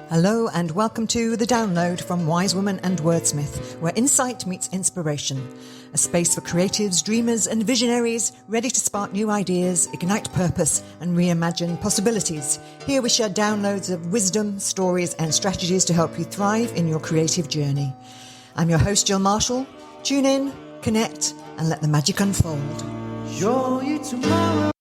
Hello and welcome to The Download from Wise Woman and Wordsmith, where insight meets inspiration. A space for creatives, dreamers and visionaries ready to spark new ideas, ignite purpose and reimagine possibilities. Here we share downloads of wisdom, stories and strategies to help you thrive in your creative journey. I'm your host, Jill Marshall. Tune in, connect and let the magic unfold. Show you tomorrow.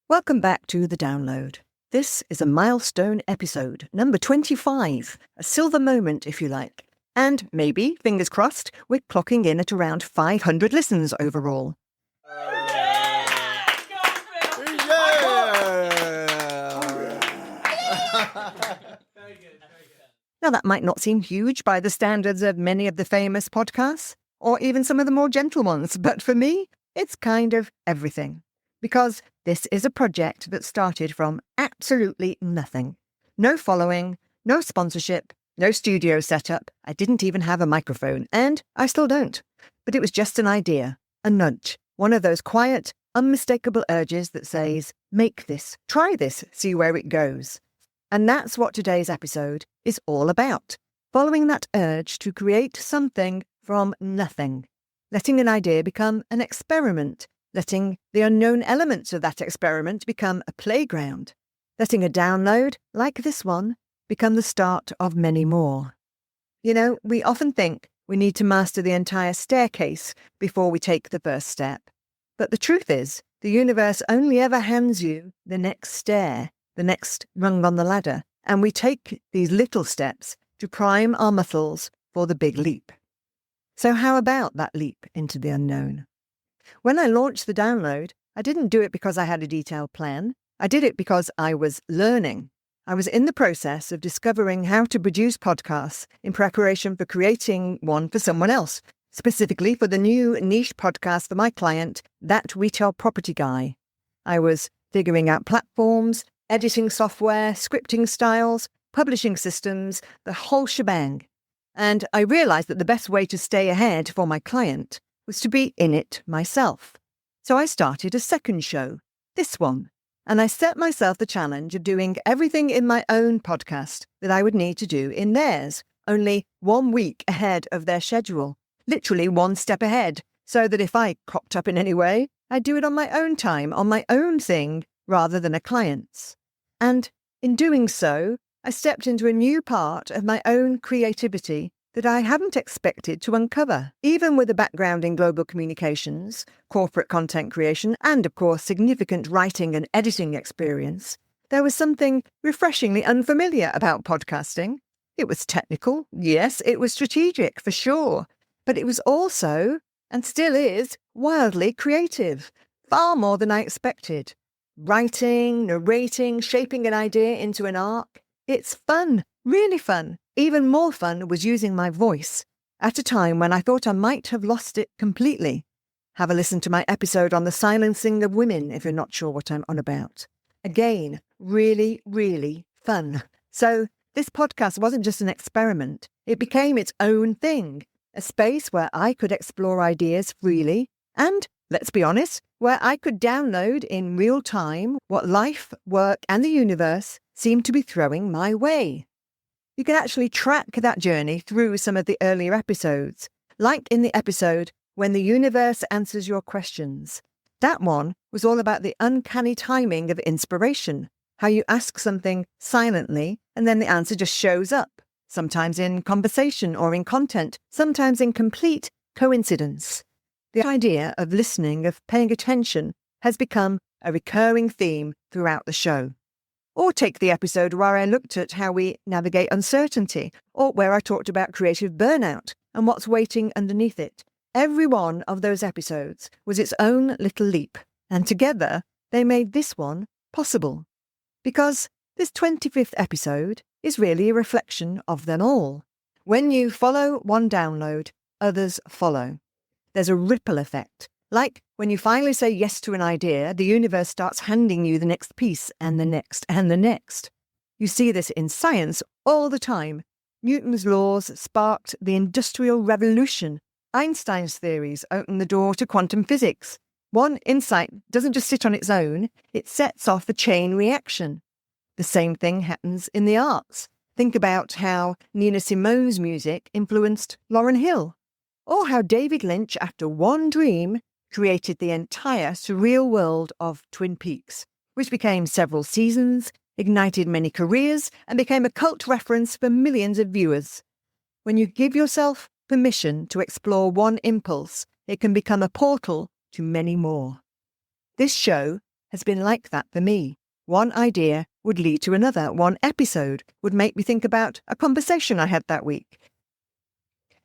Welcome back to The Download. This is a milestone episode, number 25, a silver moment if you like. And maybe, fingers crossed, we're clocking in at around 500 listens overall. Now that might not seem huge by the standards of many of the famous podcasts, or even some of the more gentle ones, but for me, it's kind of everything. Because this is a project that started from absolutely nothing. No following, no sponsorship, no studio setup. I didn't even have a microphone, and I still don't. But it was just an idea, a nudge, one of those quiet, unmistakable urges that says, make this, try this, see where it goes. And that's what today's episode is all about. Following that urge to create something from nothing. Letting an idea become an experiment. Letting the unknown elements of that experiment become a playground. Letting a download, like this one, become the start of many more. You know, we often think we need to master the entire staircase before we take the first step. But the truth is, the universe only ever hands you the next stair, the next rung on the ladder, and we take these little steps to prime our muscles for the big leap. So how about that leap into the unknown? When I launched the download, I didn't do it because I had a detailed plan. I did it because I was learning. I was in the process of discovering how to produce podcasts in preparation for creating one for someone else, specifically for the new niche podcast for my client, That Retail Property Guy. I was figuring out platforms, editing software, scripting styles, publishing systems, the whole shebang. And I realized that the best way to stay ahead for my client was to be in it myself. So I started a second show, this one, and I set myself the challenge of doing everything in my own podcast that I would need to do in theirs, only 1 week ahead of their schedule, literally one step ahead, so that if I cropped up in any way, I'd do it on my own time, on my own thing, rather than a client's. And in doing so, I stepped into a new part of my own creativity that I hadn't expected to uncover. Even with a background in global communications, corporate content creation, and of course significant writing and editing experience, there was something refreshingly unfamiliar about podcasting. It was technical, yes, it was strategic for sure, but it was also, and still is, wildly creative, far more than I expected. Writing, narrating, shaping an idea into an arc, it's fun, really fun. Even more fun was using my voice at a time when I thought I might have lost it completely. Have a listen to my episode on the silencing of women if you're not sure what I'm on about. Again, really, really fun. So this podcast wasn't just an experiment. It became its own thing, a space where I could explore ideas freely and, let's be honest, where I could download in real time what life, work and the universe seemed to be throwing my way. You can actually track that journey through some of the earlier episodes, like in the episode When the Universe Answers Your Questions. That one was all about the uncanny timing of inspiration, how you ask something silently and then the answer just shows up, sometimes in conversation or in content, sometimes in complete coincidence. The idea of listening, of paying attention, has become a recurring theme throughout the show. Or take the episode where I looked at how we navigate uncertainty, or where I talked about creative burnout and what's waiting underneath it. Every one of those episodes was its own little leap, and together they made this one possible. Because this 25th episode is really a reflection of them all. When you follow one download, others follow. There's a ripple effect. Like when you finally say yes to an idea, the universe starts handing you the next piece and the next and the next. You see this in science all the time. Newton's laws sparked the Industrial Revolution. Einstein's theories opened the door to quantum physics. One insight doesn't just sit on its own, it sets off a chain reaction. The same thing happens in the arts. Think about how Nina Simone's music influenced Lauryn Hill, or how David Lynch, after one dream, created the entire surreal world of Twin Peaks, which became several seasons, ignited many careers, and became a cult reference for millions of viewers. When you give yourself permission to explore one impulse, it can become a portal to many more. This show has been like that for me. One idea would lead to another. One episode would make me think about a conversation I had that week.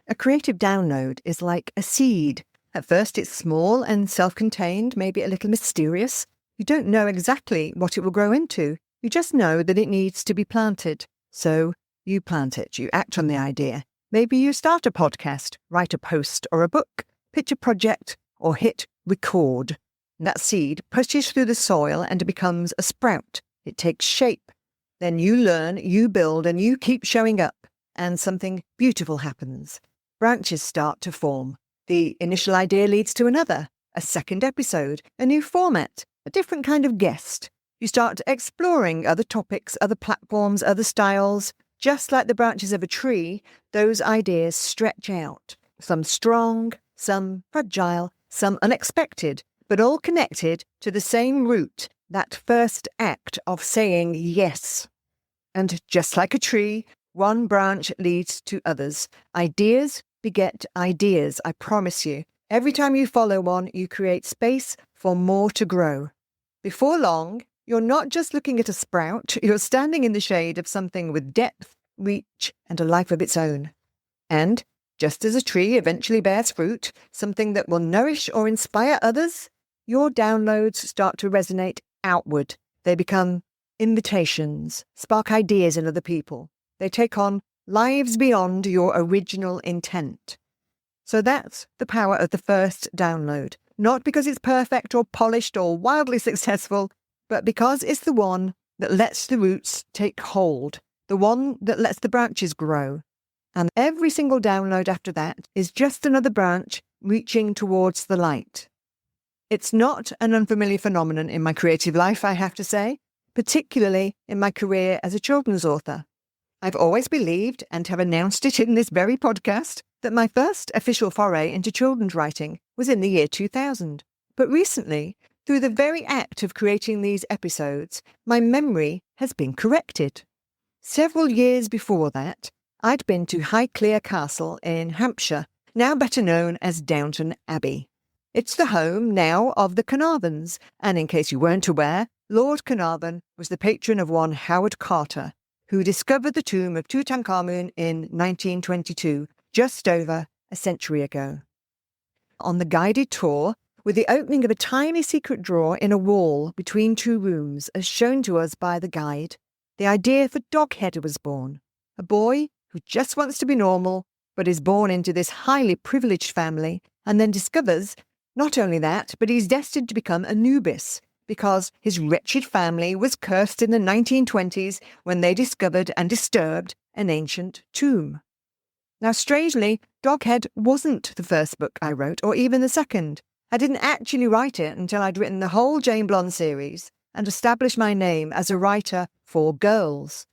A creative download is like a seed. At first it's small and self-contained, maybe a little mysterious. You don't know exactly what it will grow into. You just know that it needs to be planted. So you plant it, you act on the idea. Maybe you start a podcast, write a post or a book, pitch a project, or hit record. That seed pushes through the soil and it becomes a sprout. It takes shape. Then you learn, you build, and you keep showing up. And something beautiful happens. Branches start to form. The initial idea leads to another, a second episode, a new format, a different kind of guest. You start exploring other topics, other platforms, other styles. Just like the branches of a tree, those ideas stretch out. Some strong, some fragile, some unexpected, but all connected to the same root, that first act of saying yes. And just like a tree, one branch leads to others. Ideas beget ideas, I promise you. Every time you follow one, you create space for more to grow. Before long, you're not just looking at a sprout, you're standing in the shade of something with depth, reach, and a life of its own. And, just as a tree eventually bears fruit, something that will nourish or inspire others, your downloads start to resonate outward. They become invitations, spark ideas in other people. They take on lives beyond your original intent. So that's the power of the first download. Not because it's perfect or polished or wildly successful, but because it's the one that lets the roots take hold, the one that lets the branches grow. And every single download after that is just another branch reaching towards the light. It's not an unfamiliar phenomenon in my creative life, I have to say, particularly in my career as a children's author. I've always believed, and have announced it in this very podcast, that my first official foray into children's writing was in the year 2000. But recently, through the very act of creating these episodes, my memory has been corrected. Several years before that, I'd been to Highclere Castle in Hampshire, now better known as Downton Abbey. It's the home now of the Carnarvons, and in case you weren't aware, Lord Carnarvon was the patron of one Howard Carter, who discovered the tomb of Tutankhamun in 1922, just over a century ago. On the guided tour, with the opening of a tiny secret drawer in a wall between two rooms, as shown to us by the guide, the idea for Doghead was born. A boy who just wants to be normal, but is born into this highly privileged family, and then discovers not only that, but he's destined to become Anubis, because his wretched family was cursed in the 1920s when they discovered and disturbed an ancient tomb. Now, strangely, Doghead wasn't the first book I wrote, or even the second. I didn't actually write it until I'd written the whole Jane Blonde series and established my name as a writer for girls.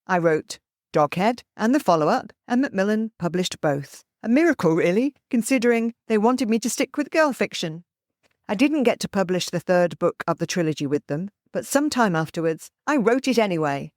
I wrote Doghead and the follow-up, and Macmillan published both. A miracle, really, considering they wanted me to stick with girl fiction. I didn't get to publish the third book of the trilogy with them, but sometime afterwards, I wrote it anyway.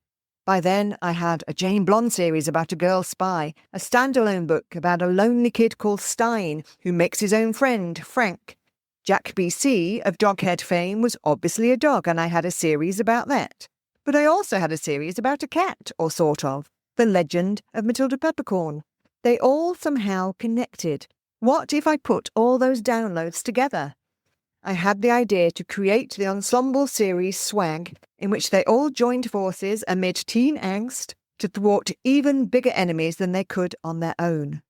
By then, I had a Jane Blonde series about a girl spy, a standalone book about a lonely kid called Stein who makes his own friend, Frank. Jack B.C. of Doghead fame was obviously a dog, and I had a series about that. But I also had a series about a cat, or sort of, The Legend of Matilda Peppercorn. They all somehow connected. What if I put all those downloads together? I had the idea to create the ensemble series Swag, in which they all joined forces amid teen angst to thwart even bigger enemies than they could on their own.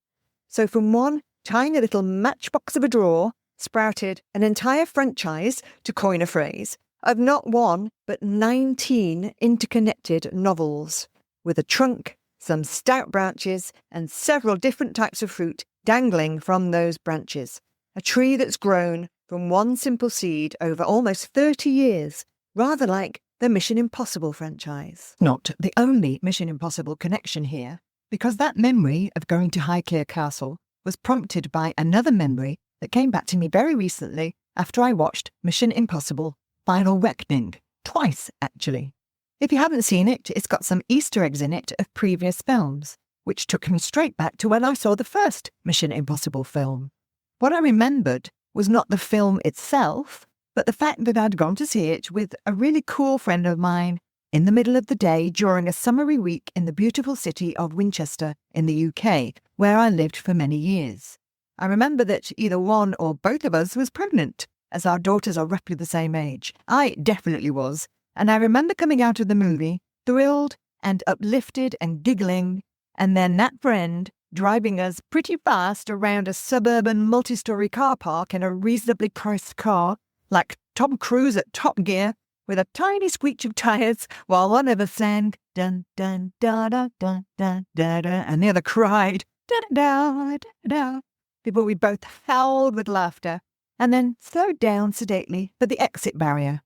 So from one tiny little matchbox of a drawer sprouted an entire franchise, to coin a phrase, of not one but 19 interconnected novels, with a trunk, some stout branches, and several different types of fruit dangling from those branches. A tree that's grown from one simple seed over almost 30 years, rather like the Mission Impossible franchise. Not the only Mission Impossible connection here, because that memory of going to Highclere Castle was prompted by another memory that came back to me very recently after I watched Mission Impossible Final Reckoning, twice actually. If you haven't seen it, it's got some Easter eggs in it of previous films, which took me straight back to when I saw the first Mission Impossible film. What I remembered was not the film itself, but the fact that I'd gone to see it with a really cool friend of mine in the middle of the day during a summery week in the beautiful city of Winchester in the UK, where I lived for many years. I remember that either one or both of us was pregnant, as our daughters are roughly the same age. I definitely was, and I remember coming out of the movie thrilled and uplifted and giggling, and then that friend driving us pretty fast around a suburban multi-storey car park in a reasonably priced car, like Tom Cruise at Top Gear, with a tiny squeak of tyres, while one of us sang, dun dun da da dun dun da da, and the other cried, da da da da, before we both howled with laughter, and then slowed down sedately for the exit barrier.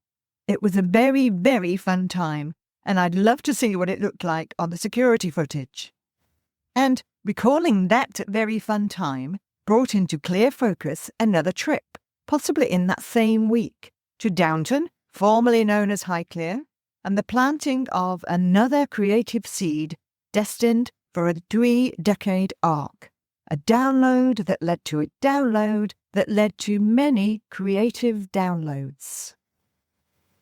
It was a very, very fun time, and I'd love to see what it looked like on the security footage. And recalling that very fun time brought into clear focus another trip, possibly in that same week, to Downton, formerly known as Highclere, and the planting of another creative seed destined for a 3-decade arc. A download that led to a download that led to many creative downloads.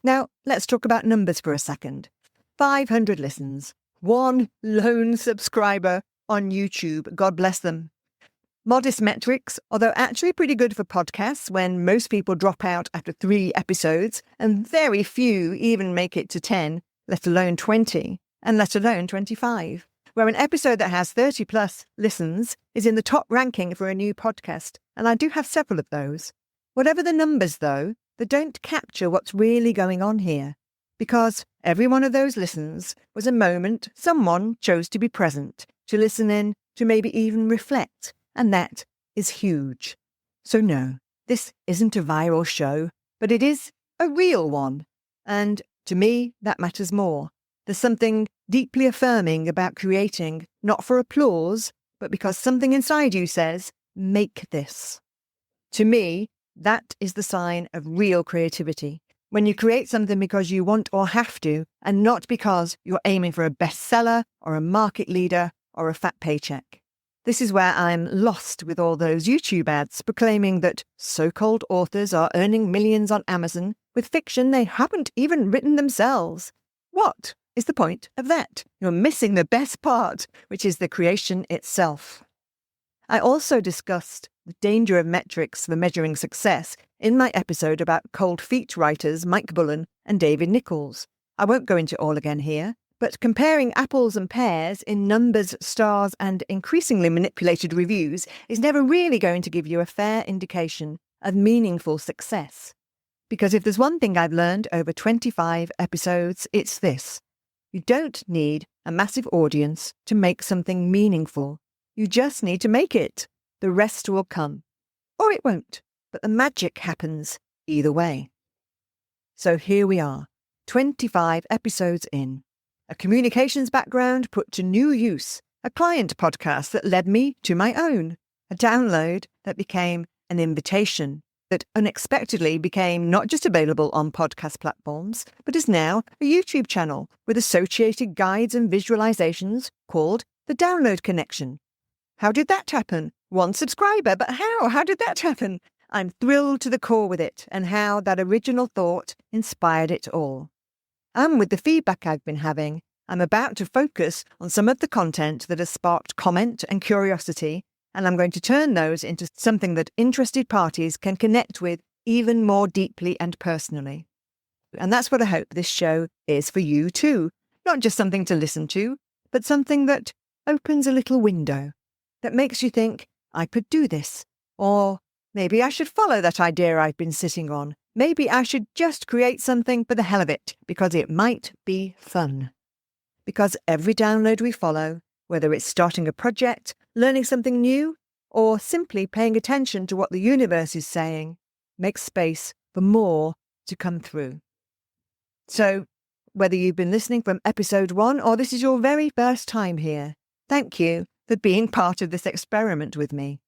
Now, let's talk about numbers for a second. 500 listens. 1 lone subscriber on YouTube. God bless them. Modest metrics, although actually pretty good for podcasts when most people drop out after 3 episodes and very few even make it to 10, let alone 20, and let alone 25. Where an episode that has 30 plus listens is in the top ranking for a new podcast, and I do have several of those. Whatever the numbers, though, they don't capture what's really going on here, because every one of those listens was a moment someone chose to be present, to listen in, to maybe even reflect, and that is huge. So no, this isn't a viral show, but it is a real one, and to me, that matters more. There's something deeply affirming about creating, not for applause, but because something inside you says, make this. To me, that is the sign of real creativity. When you create something because you want or have to, and not because you're aiming for a bestseller or a market leader or a fat paycheck. This is where I'm lost with all those YouTube ads proclaiming that so-called authors are earning millions on Amazon with fiction they haven't even written themselves. What is the point of that? You're missing the best part, which is the creation itself. I also discussed the danger of metrics for measuring success in my episode about cold feet writers Mike Bullen and David Nichols. I won't go into all again here, but comparing apples and pears in numbers, stars, and increasingly manipulated reviews is never really going to give you a fair indication of meaningful success. Because if there's one thing I've learned over 25 episodes, it's this. You don't need a massive audience to make something meaningful. You just need to make it. The rest will come. Or it won't, but the magic happens either way. So here we are, 25 episodes in. A communications background put to new use, a client podcast that led me to my own, a download that became an invitation, that unexpectedly became not just available on podcast platforms, but is now a YouTube channel with associated guides and visualizations called The Download Connection. How did that happen? 1 subscriber, but how? How did that happen? I'm thrilled to the core with it and how that original thought inspired it all. And with the feedback I've been having, I'm about to focus on some of the content that has sparked comment and curiosity, and I'm going to turn those into something that interested parties can connect with even more deeply and personally. And that's what I hope this show is for you too. Not just something to listen to, but something that opens a little window, that makes you think, I could do this, or maybe I should follow that idea I've been sitting on. Maybe I should just create something for the hell of it, because it might be fun. Because every download we follow, whether it's starting a project, learning something new, or simply paying attention to what the universe is saying, makes space for more to come through. So, whether you've been listening from episode 1 or this is your very first time here. Thank you for being part of this experiment with me.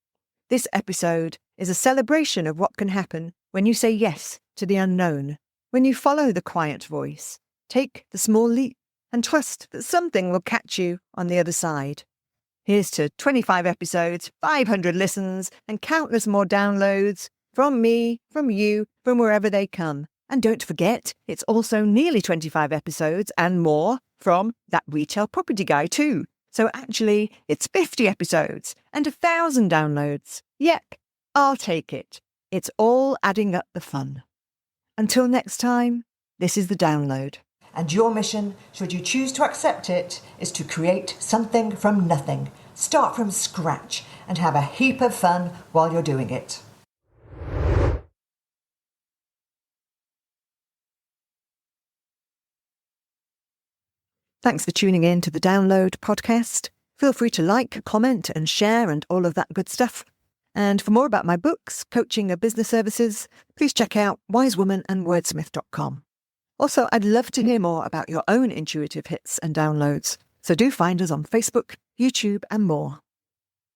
This episode is a celebration of what can happen when you say yes to the unknown, when you follow the quiet voice, take the small leap, and trust that something will catch you on the other side. Here's to 25 episodes, 500 listens, and countless more downloads from me, from you, from wherever they come. And don't forget, it's also nearly 25 episodes and more from That Retail Property Guy too. So actually, it's 50 episodes and 1,000 downloads. Yep, I'll take it. It's all adding up the fun. Until next time, this is The Download. And your mission, should you choose to accept it, is to create something from nothing. Start from scratch and have a heap of fun while you're doing it. Thanks for tuning in to the Download podcast. Feel free to like, comment and share and all of that good stuff. And for more about my books, coaching and business services, please check out wisewomanandwordsmith.com. Also, I'd love to hear more about your own intuitive hits and downloads. So do find us on Facebook, YouTube and more.